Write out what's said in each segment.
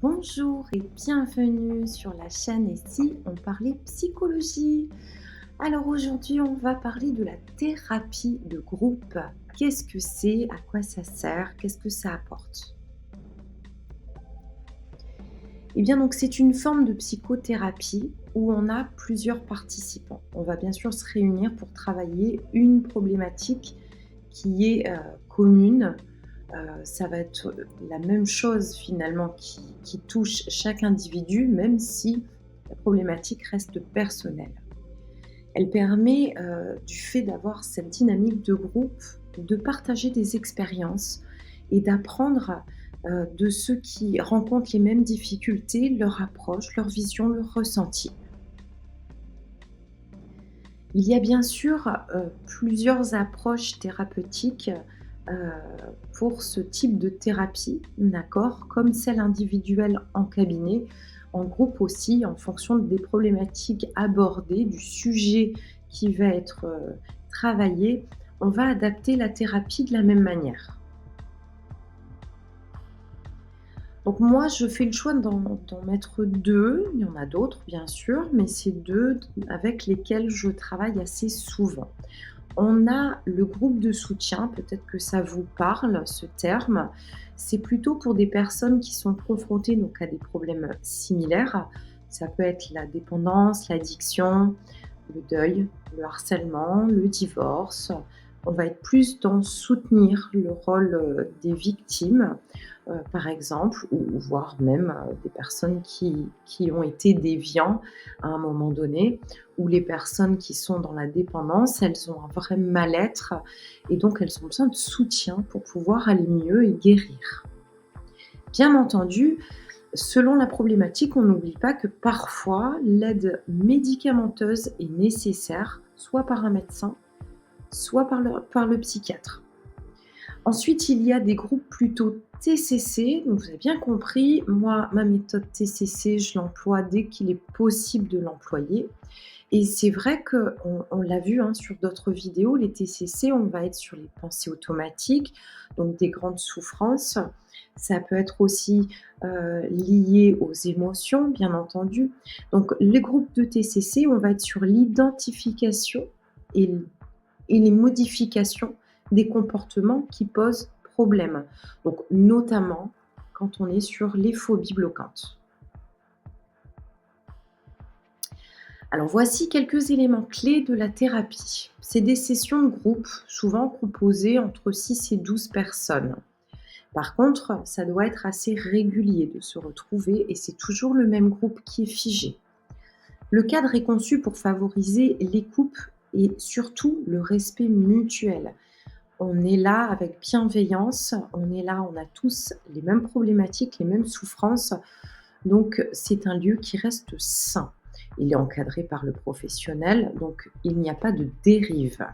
Bonjour et bienvenue sur la chaîne Et si on parlait psychologie? Alors aujourd'hui, on va parler de la thérapie de groupe. Qu'est-ce que c'est? À quoi ça sert? Qu'est-ce que ça apporte? Eh bien donc c'est une forme de psychothérapie où on a plusieurs participants. On va bien sûr se réunir pour travailler une problématique qui est, commune. Ça va être la même chose finalement qui touche chaque individu, même si la problématique reste personnelle. Elle permet, du fait d'avoir cette dynamique de groupe, de partager des expériences et d'apprendre, de ceux qui rencontrent les mêmes difficultés, leur approche, leur vision, leur ressenti. Il y a bien sûr, plusieurs approches thérapeutiques, heu, pour ce type de thérapie, d'accord? Comme celle individuelle en cabinet, en groupe aussi, en fonction des problématiques abordées, du sujet qui va être, travaillé, on va adapter la thérapie de la même manière. Donc moi, je fais le choix d'en mettre 2. Il y en a d'autres bien sûr, mais c'est 2 avec lesquels je travaille assez souvent. On a le groupe de soutien, peut-être que ça vous parle ce terme. C'est plutôt pour des personnes qui sont confrontées donc à des problèmes similaires. Ça peut être la dépendance, l'addiction, le deuil, le harcèlement, le divorce. On va être plus dans soutenir le rôle, des victimes, par exemple, ou voire même, des personnes qui ont été déviants à un moment donné, ou les personnes qui sont dans la dépendance, elles ont un vrai mal-être et donc elles ont besoin de soutien pour pouvoir aller mieux et guérir. Bien entendu, selon la problématique, on n'oublie pas que parfois l'aide médicamenteuse est nécessaire, soit par un médecin, soit par le psychiatre. Ensuite, il y a des groupes plutôt TCC, donc vous avez bien compris, moi, ma méthode TCC, je l'emploie dès qu'il est possible de l'employer. Et c'est vrai qu'on l'a vu, hein, sur d'autres vidéos, les TCC, on va être sur les pensées automatiques, donc des grandes souffrances. Ça peut être aussi, lié aux émotions, bien entendu. Donc les groupes de TCC, on va être sur l'identification et et les modifications des comportements qui posent problème. Donc notamment quand on est sur les phobies bloquantes. Alors voici quelques éléments clés de la thérapie. C'est des sessions de groupe, souvent composées entre 6 et 12 personnes. Par contre, ça doit être assez régulier de se retrouver et c'est toujours le même groupe qui est figé. Le cadre est conçu pour favoriser l'écoute et surtout le respect mutuel. On est là avec bienveillance, on est là, on a tous les mêmes problématiques, les mêmes souffrances, donc c'est un lieu qui reste sain. Il est encadré par le professionnel, donc il n'y a pas de dérive.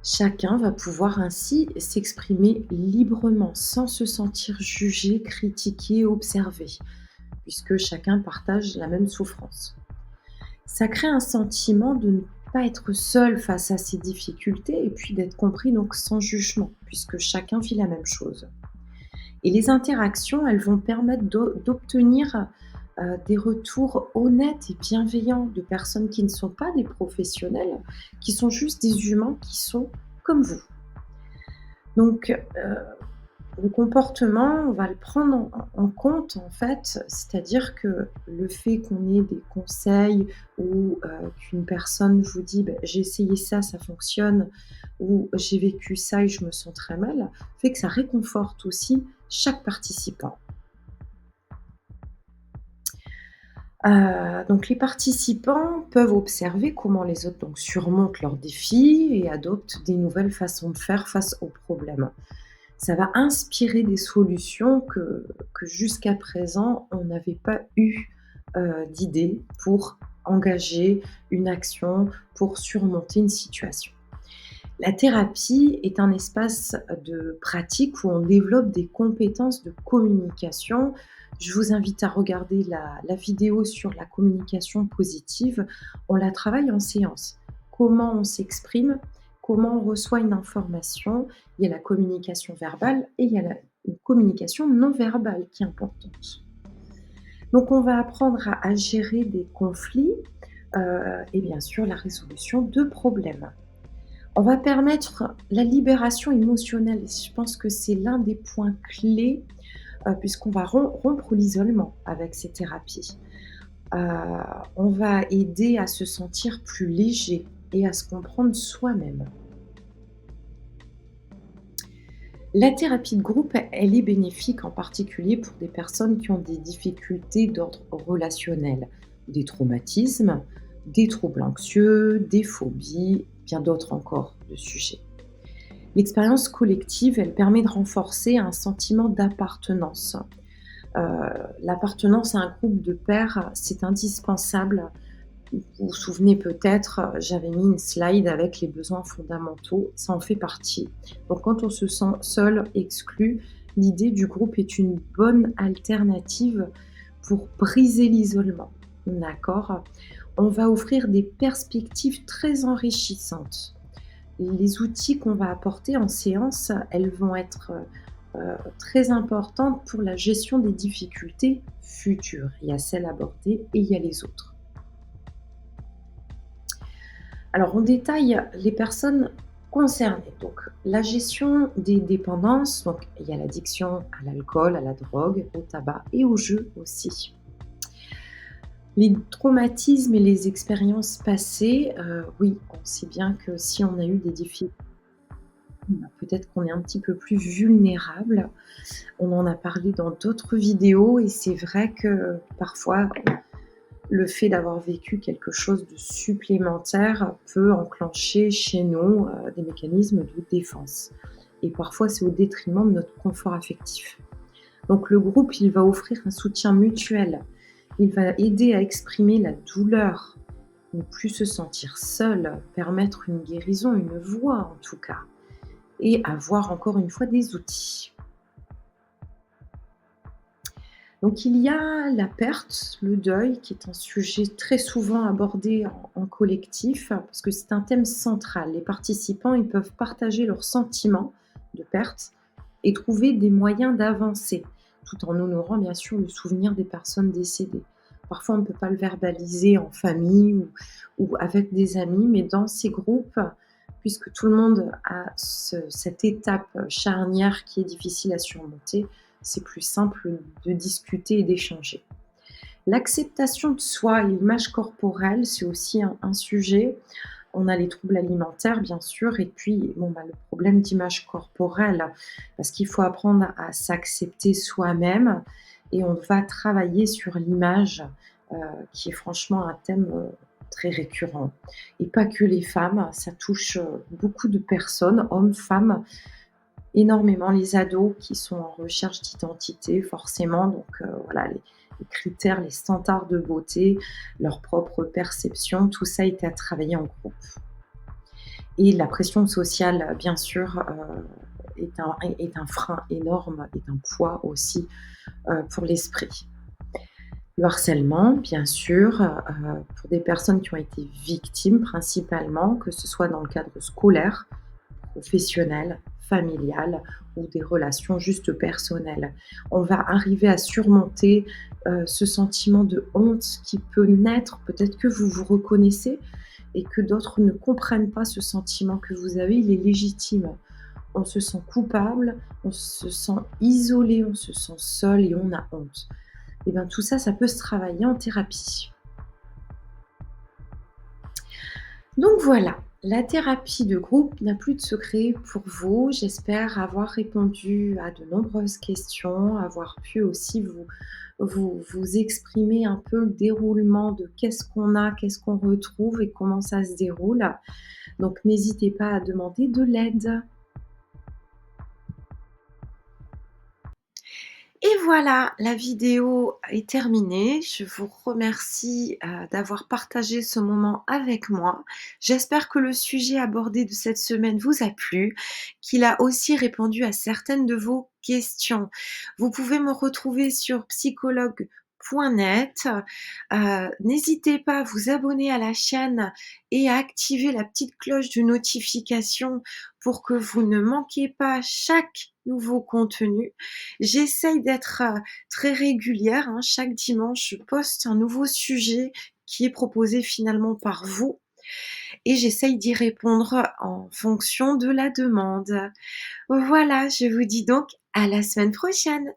Chacun va pouvoir ainsi s'exprimer librement, sans se sentir jugé, critiqué, observé, puisque chacun partage la même souffrance. Ça crée un sentiment de ne pas être seul face à ses difficultés et puis d'être compris donc sans jugement, puisque chacun vit la même chose. Et les interactions, elles vont permettre d'obtenir, des retours honnêtes et bienveillants de personnes qui ne sont pas des professionnels, qui sont juste des humains qui sont comme vous. Donc, le comportement, on va le prendre en compte en fait, c'est-à-dire que le fait qu'on ait des conseils ou, qu'une personne vous dit: «Beh, j'ai essayé ça, ça fonctionne» ou «J'ai vécu ça et je me sens très mal», fait que ça réconforte aussi chaque participant. Donc les participants peuvent observer comment les autres donc surmontent leurs défis et adoptent des nouvelles façons de faire face aux problèmes. Ça va inspirer des solutions que jusqu'à présent, on n'avait pas eu, d'idées pour engager une action, pour surmonter une situation. La thérapie est un espace de pratique où on développe des compétences de communication. Je vous invite à regarder la vidéo sur la communication positive. On la travaille en séance. Comment on s'exprime, comment on reçoit une information. Il y a la communication verbale et il y a la une communication non verbale qui est importante. Donc on va apprendre à gérer des conflits, et bien sûr la résolution de problèmes. On va permettre la libération émotionnelle et je pense que c'est l'un des points clés, puisqu'on va rompre l'isolement avec ces thérapies. Heu, on va aider à se sentir plus léger et à se comprendre soi-même. La thérapie de groupe, elle est bénéfique en particulier pour des personnes qui ont des difficultés d'ordre relationnel, des traumatismes, des troubles anxieux, des phobies, bien d'autres encore de sujets. L'expérience collective, elle permet de renforcer un sentiment d'appartenance. Heu, l'appartenance à un groupe de pairs, c'est indispensable. Vous vous souvenez peut-être, j'avais mis une slide avec les besoins fondamentaux, ça en fait partie. Donc quand on se sent seul, exclu, l'idée du groupe est une bonne alternative pour briser l'isolement. D'accord? On va offrir des perspectives très enrichissantes. Les outils qu'on va apporter en séance, elles vont être, très importantes pour la gestion des difficultés futures. Il y a celles abordées et il y a les autres. Alors, on détaille les personnes concernées. Donc, la gestion des dépendances, donc il y a l'addiction à l'alcool, à la drogue, au tabac et au jeu aussi. Les traumatismes et les expériences passées, oui, on sait bien que si on a eu des difficultés, bah, peut-être qu'on est un petit peu plus vulnérable. On en a parlé dans d'autres vidéos et c'est vrai que parfois le fait d'avoir vécu quelque chose de supplémentaire peut enclencher chez nous, des mécanismes de défense et parfois c'est au détriment de notre confort affectif. Donc le groupe, il va offrir un soutien mutuel. Il va aider à exprimer la douleur, ne plus se sentir seul, permettre une guérison, une voie en tout cas et avoir encore une fois des outils. Donc il y a la perte, le deuil qui est un sujet très souvent abordé en collectif, parce que c'est un thème central. Les participants, ils peuvent partager leurs sentiments de perte et trouver des moyens d'avancer, tout en honorant bien sûr le souvenir des personnes décédées. Parfois, on ne peut pas le verbaliser en famille ou avec des amis, mais dans ces groupes, puisque tout le monde a cette étape charnière qui est difficile à surmonter, c'est plus simple de discuter et d'échanger. L'acceptation de soi et l'image corporelle, c'est aussi un sujet. On a les troubles alimentaires, bien sûr, et puis bon, bah, le problème d'image corporelle, parce qu'il faut apprendre à s'accepter soi-même et on va travailler sur l'image, heu, qui est franchement un thème, très récurrent et pas que les femmes, ça touche, beaucoup de personnes, hommes, femmes. Énormément les ados qui sont en recherche d'identité forcément, donc voilà les critères, les standards de beauté, leur propre perception, tout ça est à travailler en groupe et la pression sociale, bien sûr, est un frein énorme, est un poids aussi, pour l'esprit. Le harcèlement, bien sûr, pour des personnes qui ont été victimes principalement, que ce soit dans le cadre scolaire, professionnel, familial ou des relations juste personnelles. On va arriver à surmonter, ce sentiment de honte qui peut naître, peut-être que vous vous reconnaissez et que d'autres ne comprennent pas ce sentiment que vous avez, il est légitime. On se sent coupable, on se sent isolé, on se sent seul et on a honte. Et bien tout ça, ça peut se travailler en thérapie. Donc voilà, la thérapie de groupe n'a plus de secret pour vous. J'espère avoir répondu à de nombreuses questions, avoir pu aussi vous exprimer un peu le déroulement de qu'est-ce qu'on a, qu'est-ce qu'on retrouve et comment ça se déroule. Donc n'hésitez pas à demander de l'aide. Et voilà, la vidéo est terminée. Je vous remercie, d'avoir partagé ce moment avec moi. J'espère que le sujet abordé de cette semaine vous a plu, qu'il a aussi répondu à certaines de vos questions. Vous pouvez me retrouver sur psychologue .net. N'hésitez pas à vous abonner à la chaîne et à activer la petite cloche de notification pour que vous ne manquiez pas chaque nouveau contenu. J'essaye d'être, très régulière, hein. Chaque dimanche, je poste un nouveau sujet qui est proposé finalement par vous et j'essaye d'y répondre en fonction de la demande. Voilà, je vous dis donc à la semaine prochaine.